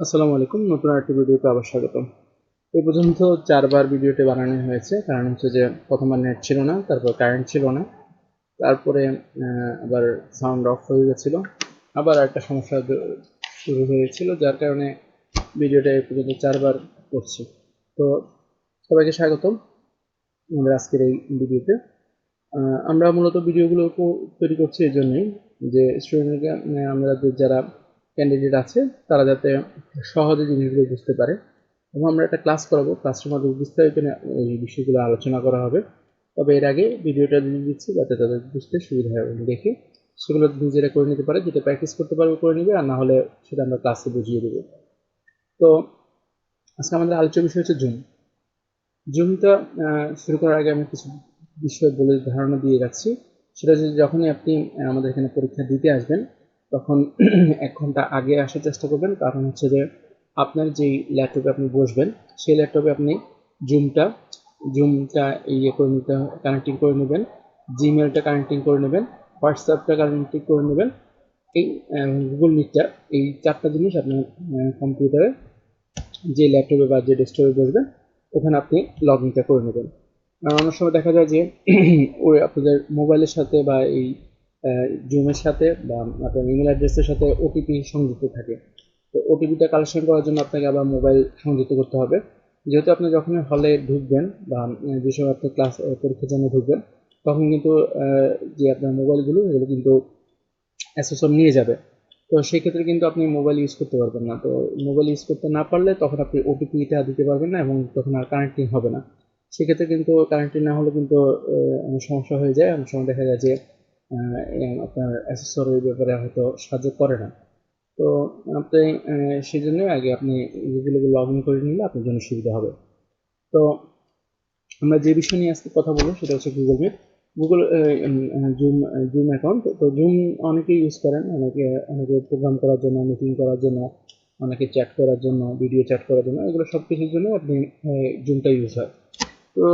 আসসালামু আলাইকুম, নতুন আরেকটি ভিডিওতে আবার স্বাগতম। এই পর্যন্ত 4 বার ভিডিওটি বানানো হয়েছে, কারণ হচ্ছে যে প্রথমবার নেট ছিল না, তারপর কারেন্ট ছিল না, তারপরে আবার সাউন্ড অফ হয়ে গেছিল, আবার একটা সমস্যা শুরু হয়েছিল, যার কারণে ভিডিওটা এই পর্যন্ত 4 বার করছি। তো সবাইকে স্বাগতম আমাদের আজকের এই ভিডিওতে। আমরা মূলত ভিডিওগুলো তৈরি করছি এই জন্যই যে স্টুডেন্টরা, আমাদের যারা ক্যান্ডিডেট আছে তারা যাতে সহজে জিনিসগুলো বুঝতে পারে, এবং আমরা একটা ক্লাস করাবো, ক্লাসের মধ্যে বিস্তারিত এই বিষয়গুলো আলোচনা করা হবে। তবে এর আগে ভিডিওটা দিয়ে দিচ্ছি যাতে তাদের বুঝতে সুবিধা হয়, এবং দেখে সেগুলো নিজেরা করে নিতে পারে, যেটা প্র্যাকটিস করতে পারবে করে নিবে, আর না হলে সেটা আমরা ক্লাসে বুঝিয়ে দেবো। তো আজকে আমাদের আলোচ্য বিষয় হচ্ছে জুম। জুমটা শুরু করার আগে আমি কিছু বিষয় বলে ধারণা দিয়ে রাখছি। সেটা হচ্ছে যখনই আপনি আমাদের এখানে পরীক্ষা দিতে আসবেন, তখন 1 ঘন্টা আগে আসার চেষ্টা করবেন, কারণ হচ্ছে যে আপনার যেই ল্যাপটপে আপনি বসবেন সেই ল্যাপটপে আপনি জুমটা জুমটা ইয়ে করে নিতে, কানেক্টিং করে নেবেন, জিমেলটা কানেক্টিং করে নেবেন, হোয়াটসঅ্যাপটা কানেক্টিং করে নেবেন, এই গুগল মিটটা, এই 4টা জিনিস আপনার কম্পিউটারে যে ল্যাপটপে বা যে ডেস্কটপে বসবেন ওখানে আপনি লগ ইনটা করে নেবেন। অনেক সময় দেখা যায় যে ওই আপনাদের মোবাইলের সাথে বা এই জুমের সাথে বা আপনার ইমেল অ্যাড্রেসের সাথে ওটিপি সংযুক্ত থাকে। তো ওটিপিটা কালেকশন করার জন্য আপনাকে আবার মোবাইল সংযুক্ত করতে হবে। যেহেতু আপনি যখন হলে ঢুকবেন বা যে সময় আপনি ক্লাস পরীক্ষার জন্য ঢুকবেন, তখন কিন্তু যে আপনার মোবাইলগুলো এগুলো কিন্তু অ্যাসেসর নিয়ে যাবে। তো সেক্ষেত্রে কিন্তু আপনি মোবাইল ইউজ করতে পারবেন না। তো মোবাইল ইউজ করতে না পারলে তখন আপনি ওটিপিটা দিতে পারবেন না, এবং তখন আর কানেক্টিং হবে না। সেক্ষেত্রে কিন্তু কানেক্টিং না হলে কিন্তু অনেক সমস্যা হয়ে যায়। অনেক সময় দেখা যায় যে আপনার অ্যাসেসর ওই ব্যাপারে হয়তো সাহায্য করে না। তো আপনি সেই জন্য আগে আপনি গুগলে লগ ইন করে নিলে আপনার জন্য সুবিধা হবে। তো আমরা যে বিষয় নিয়ে আজকে কথা বলবো সেটা হচ্ছে Google Meet, Google Zoom, Zoom account. তো জুম অনেকে ইউজ করেন, অনেকে অনেকে প্রোগ্রাম করার জন্য, মিটিং করার জন্য, অনেকে চ্যাট করার জন্য, ভিডিও চ্যাট করার জন্য, এগুলো সব কিছুর জন্য আপনি জুমটা ইউজ হয়। তো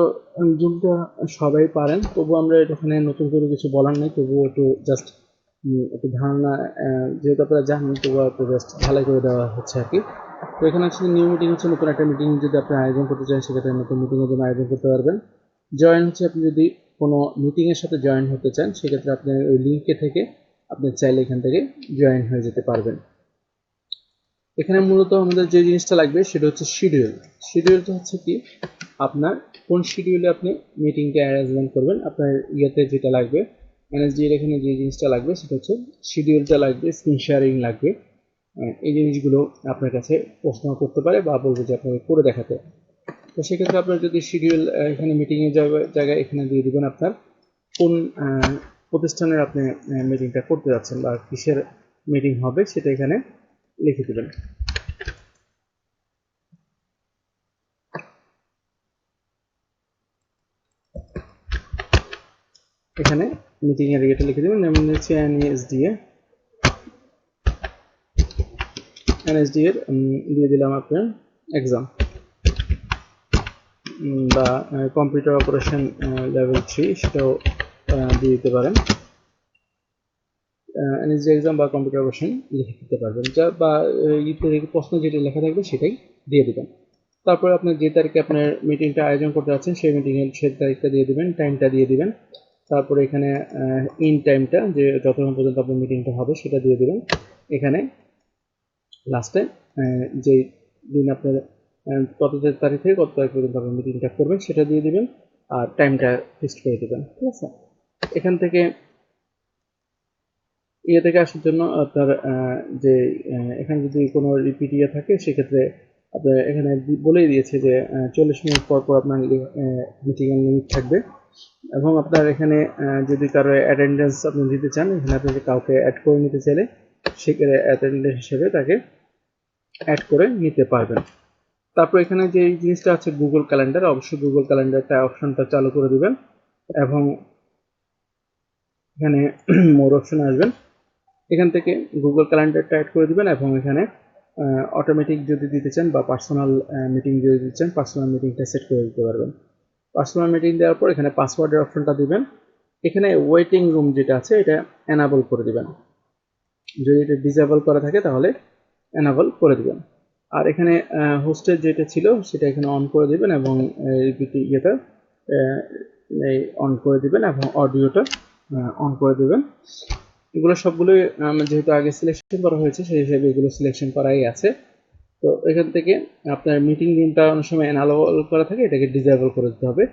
জুমটা সবাই পারেন, তবু আমরা এখানে নতুন করে কিছু বলার নেই, তবুও একটু জাস্ট একটু ধারণা, যেহেতু আপনারা জানেন তবুও একটু জাস্ট ঢালাই করে দেওয়া হচ্ছে আর কি। তো এখানে হচ্ছে নিউ মিটিং, হচ্ছে নতুন একটা মিটিং যদি আপনি আয়োজন করতে চান সেক্ষেত্রে নতুন মিটিংয়ের জন্য আয়োজন করতে পারবেন। জয়েন হচ্ছে আপনি যদি কোনো মিটিংয়ের সাথে জয়েন হতে চান সেক্ষেত্রে আপনি ওই লিঙ্কে থেকে আপনি চাইলে এখান থেকে জয়েন হয়ে যেতে পারবেন। এখানে মূলত আমাদের যে জিনিসটা লাগবে সেটা হচ্ছে শিডিউল। শিডিউলটা হচ্ছে কি, আপনার কোন শিডিউলে আপনি মিটিংটা অ্যারেঞ্জমেন্ট করবেন। আপনার ইয়েতে যেটা লাগবে, এনএসডি এর এখানে যে জিনিসটা লাগবে সেটা হচ্ছে শিডিউলটা লাগবে, স্ক্রিন শেয়ারিং লাগবে। এই জিনিসগুলো আপনার কাছে প্রশ্ন করতে পারে বা বলবে যে আপনাকে করে দেখাতে। তো সেক্ষেত্রে আপনার যদি শিডিউল এখানে মিটিংয়ের জায়গায় এখানে দিয়ে দিবেন আপনার কোন প্রতিষ্ঠানের আপনি মিটিংটা করতে যাচ্ছেন বা কিসের মিটিং হবে সেটা এখানে লিখে দেবেন। এখানে মিটিং এর ইয়েটা লিখে দেবেন, যেমন হচ্ছে এনএসডি এর দিয়ে দিলাম আপনার এক্সাম বা কম্পিউটার অপারেশন লেভেল 3, সেটাও দিয়ে দিতে পারেন। এনএসডি এক্সাম বা কম্পিউটার অপারেশন লিখে দিতে পারবেন, যা বা ইতে প্রশ্ন যেটা লেখা থাকবে সেটাই দিয়ে দিবেন। তারপর আপনার যে তারিখে আপনার মিটিংটা আয়োজন করতে যাচ্ছেন সেই মিটিংয়ের সেই তারিখটা দিয়ে দিবেন, টাইমটা দিয়ে দিবেন। তারপরে এখানে ইন টাইমটা, যে যতক্ষণ পর্যন্ত আপনার মিটিংটা হবে সেটা দিয়ে দিবেন। এখানে লাস্টে যে দিন আপনার কত তারিখ থেকে কত তারিখ পর্যন্ত আপনার মিটিংটা করবেন সেটা দিয়ে দিবেন, আর টাইমটা ফিক্সড করে দেবেন। ঠিক আছে। এখান থেকে ইয়ে থেকে আসার জন্য আপনার যে এখানে যদি কোনো রিপিট ইয়ে থাকে সেক্ষেত্রে আপনার এখানে বলেই দিয়েছে যে 40 মিনিট পর পর আপনার মিটিংয়ের লিমিট থাকবে, এবং আপনার এখানে যদি কারো অ্যাটেন্ডেন্স আপনি দিতে চান, এখানে আপনি কাউকে অ্যাড করে নিতে চাইলে সেক্ষেত্রে অ্যাটেন্ডেন্স হিসেবে তাকে অ্যাড করে নিতে পারবেন। তারপর এখানে যে জিনিসটা আছে গুগল ক্যালেন্ডার, অবশ্যই গুগল ক্যালেন্ডারটা অপশনটা চালু করে দিবেন, এবং এখানে মোর অপশন আসবেন, এখান থেকে গুগল ক্যালেন্ডারটা অ্যাড করে দিবেন, এবং এখানে অটোমেটিক যদি দিতে চান বা পার্সোনাল মিটিং যদি দিতে চান পার্সোনাল মিটিংটা সেট করে দিতে পারবেন। পার্সোনাল মিটিং দেওয়ার পর এখানে পাসওয়ার্ডের অপশনটা দিবেন, এখানে ওয়েটিং রুম যেটা আছে এটা এনাবল করে দিবেন, যদি এটা ডিসেবল করা থাকে তাহলে এনাবল করে দিবেন। আর এখানে হোস্টের যেটা ছিল সেটা এখানে অন করে দিবেন এবং ইয়েটা অন করে দিবেন এবং অডিওটা অন করে দিবেন। এগুলো সবগুলোই যেহেতু আগে সিলেকশন করা হয়েছে সেই হিসেবে এগুলো সিলেকশন করাই আছে। তো এখান থেকে আপনার মিটিং রুমটা অনেক সময় এনাবল করা থাকে, এটাকে ডিসেবল করে দিতে হবে।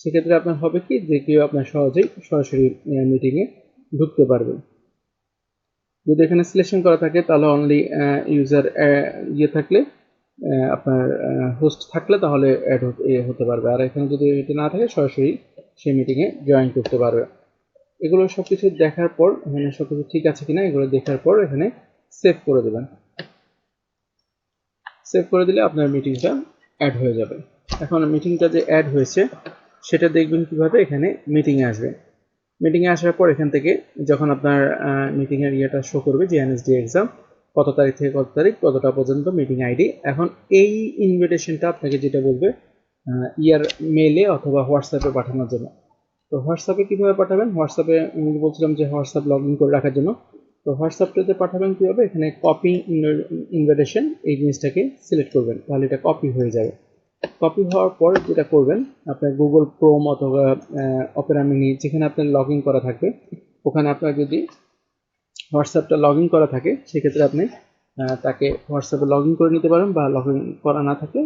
সেক্ষেত্রে আপনার হবে কি যে কেউ আপনার সহজেই সরাসরি মিটিংয়ে ঢুকতে পারবে। যদি এখানে সিলেকশন করা থাকে তাহলে অনলি ইউজার ইয়ে থাকলে আপনার হোস্ট থাকলে তাহলে অ্যাড হতে পারবে, আর এখানে যদি এটা না থাকে সরাসরি সেই মিটিংয়ে জয়েন করতে পারবে। এগুলো সব কিছু দেখার পর এখানে সব কিছু ঠিক আছে কিনা এগুলো দেখার পর এখানে সেভ করে দেবেন। সেভ করে দিলে আপনার মিটিংটা অ্যাড হয়ে যাবে। এখন মিটিংটা যে অ্যাড হয়েছে সেটা দেখবেন কিভাবে, এখানে মিটিংয়ে আসবে। মিটিংয়ে আসার পর এখান থেকে যখন আপনার মিটিংয়ের ইয়েটা শো করবে যে এনএসডি এক্সাম কত তারিখ থেকে কত তারিখ কতটা পর্যন্ত মিটিং আইডি, এখন এই ইনভিটেশনটা আপনাকে যেটা বলবে ইয়ার মেলে অথবা হোয়াটসঅ্যাপে পাঠানোর জন্য। তো হোয়াটসঅ্যাপে কীভাবে পাঠাবেন, হোয়াটসঅ্যাপে আমি বলছিলাম যে হোয়াটসঅ্যাপ লগ ইন করে রাখার জন্য। তো হোয়াটসঅ্যাপটাতে পাঠাবেন কীভাবে, এখানে কপি ইনভিটেশন এই জিনিসটাকে সিলেক্ট করবেন, তাহলে এটা কপি হয়ে যাবে। কপি হওয়ার পর যেটা করবেন আপনার গুগল ক্রোম অথবা অপেরা মিনি যেখানে আপনার লগ ইন করা থাকবে ওখানে আপনার যদি হোয়াটসঅ্যাপটা লগ ইন করা থাকে সেক্ষেত্রে আপনি তাকে হোয়াটসঅ্যাপে লগ ইন করে নিতে পারবেন, বা লগ ইন করা না থাকে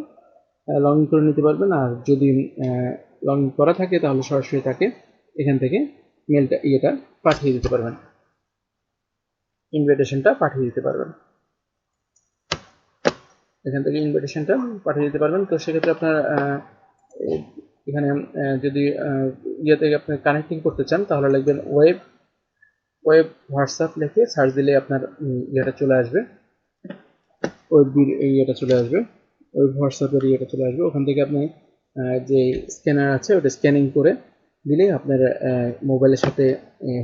লগ ইন করে নিতে পারবেন। আর যদি লগ ইন করা থাকে তাহলে সরাসরি তাকে এখান থেকে মেলটা ইয়েটা পাঠিয়ে দিতে পারবেন, ইনভিটেশনটা পাঠিয়ে দিতে পারবেন। এখান থেকে ইনভিটেশনটা পাঠিয়ে দিতে পারবেন। তো সেক্ষেত্রে আপনার এখানে যদি ইয়েতে আপনি কানেক্টিং করতে চান তাহলে লিখবেন ওয়েব হোয়াটসঅ্যাপ লিখে সার্চ দিলে আপনার ইয়েটা চলে আসবে, ওয়েব ইয়েটা চলে আসবে, ওয়েব হোয়াটসঅ্যাপের ইয়েটা চলে আসবে। ওখান থেকে আপনি যে স্ক্যানার আছে ওটা স্ক্যানিং করে দিলেই আপনার মোবাইলের সাথে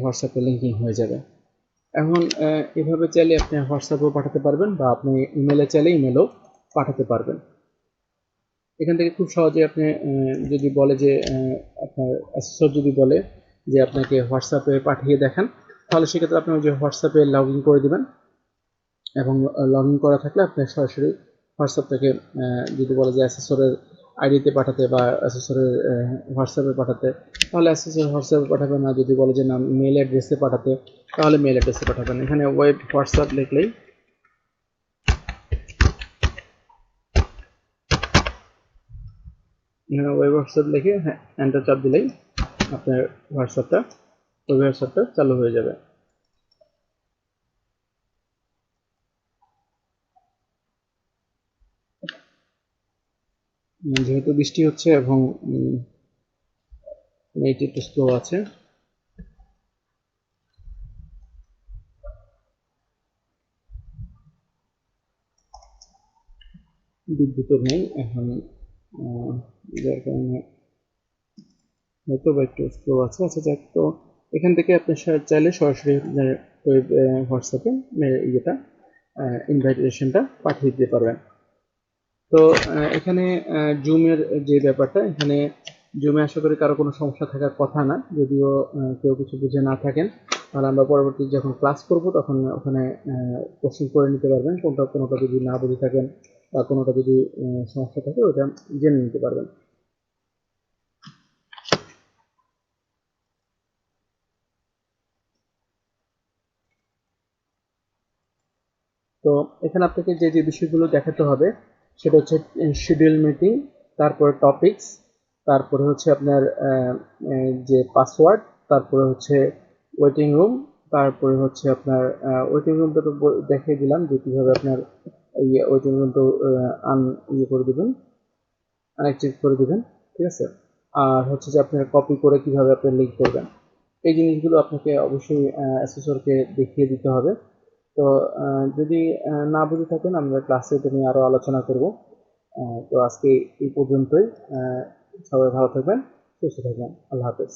হোয়াটসঅ্যাপে লিঙ্কিং হয়ে যাবে। এখন এভাবে চাইলে আপনি হোয়াটসঅ্যাপেও পাঠাতে পারবেন বা আপনি ইমেলে চাইলে ইমেলও পাঠাতে পারবেন। এখান থেকে খুব সহজে আপনি যদি বলে যে আপনার অ্যাসেসর যদি বলে যে আপনাকে হোয়াটসঅ্যাপে পাঠিয়ে দেখান তাহলে সেক্ষেত্রে আপনি ওই যে হোয়াটসঅ্যাপে লগ ইন করে দেবেন এবং লগ ইন করা থাকলে আপনি সরাসরি হোয়াটসঅ্যাপ থেকে যদি বলে যে অ্যাসেসরের আইডিতে পাঠাতে বা অ্যাসেসরের হোয়াটসঅ্যাপে পাঠাতে তাহলে অ্যাসেসর হোয়াটসঅ্যাপে পাঠাবেন, না যদি বলে যে না মেল অ্যাড্রেসে পাঠাতে তাহলে মেল অ্যাড্রেসে পাঠাবেন। এখানে ওয়েব হোয়াটসঅ্যাপ লিখলেই এখানে ওয়েব হোয়াটসঅ্যাপ লিখে হ্যাঁ এন্টার চাপ দিলেই আপনার ওয়েব হোয়াটসঅ্যাপটা চালু হয়ে যাবে। যেহেতু বৃষ্টি হচ্ছে এবং নেট একটু স্লো আছে, বিদ্যুৎও নেই এখন, যার কারণে হয়তো বা একটু স্লো আছে। আচ্ছা যাক, তো এখান থেকে আপনি চাইলে সরাসরি ওয়েব হোয়াটসঅ্যাপে ইয়েটা ইনভাইটেশনটা পাঠিয়ে দিতে পারবেন। তো এখানে জুমের যে ব্যাপারটা, এখানে জুমে আশা করি কারো কোনো সমস্যা থাকার কথা না, যদিও কেউ কিছু বুঝে না থাকেন তাহলে আমরা পরবর্তী যখন ক্লাস করব তখন ওখানে কোশ্চেন করে নিতে পারবেন, কোনোটা যদি না বুঝে থাকেন বা কোনোটা যদি সমস্যা থাকে ওটা জেনে নিতে পারবেন। তো এখানে আপনাকে যে যে বিষয়গুলো দেখাতে হবে সেটা হচ্ছে শিডিউল মিটিং, তারপরে টপিকস, তারপরে হচ্ছে আপনার যে পাসওয়ার্ড, তারপরে হচ্ছে ওয়েটিং রুম, তারপরে হচ্ছে আপনার ওয়েটিং রুমটা তো দেখিয়ে দিলাম যে কীভাবে আপনার ওয়েটিং রুম তো করে দেবেন, আনঅ্যাক্টিভ করে দেবেন, ঠিক আছে। আর হচ্ছে যে আপনার কপি করে কিভাবে আপনি লিঙ্ক করবেন, এই জিনিসগুলো আপনাকে অবশ্যই অ্যাসেসরকে দেখিয়ে দিতে হবে। তো যদি না বুঝে থাকেন আমরা ক্লাসে এটা নিয়ে আরও আলোচনা করব। তো আজকে এই পর্যন্তই। সবাই ভালো থাকবেন, সুস্থ থাকবেন, আল্লাহ হাফেজ।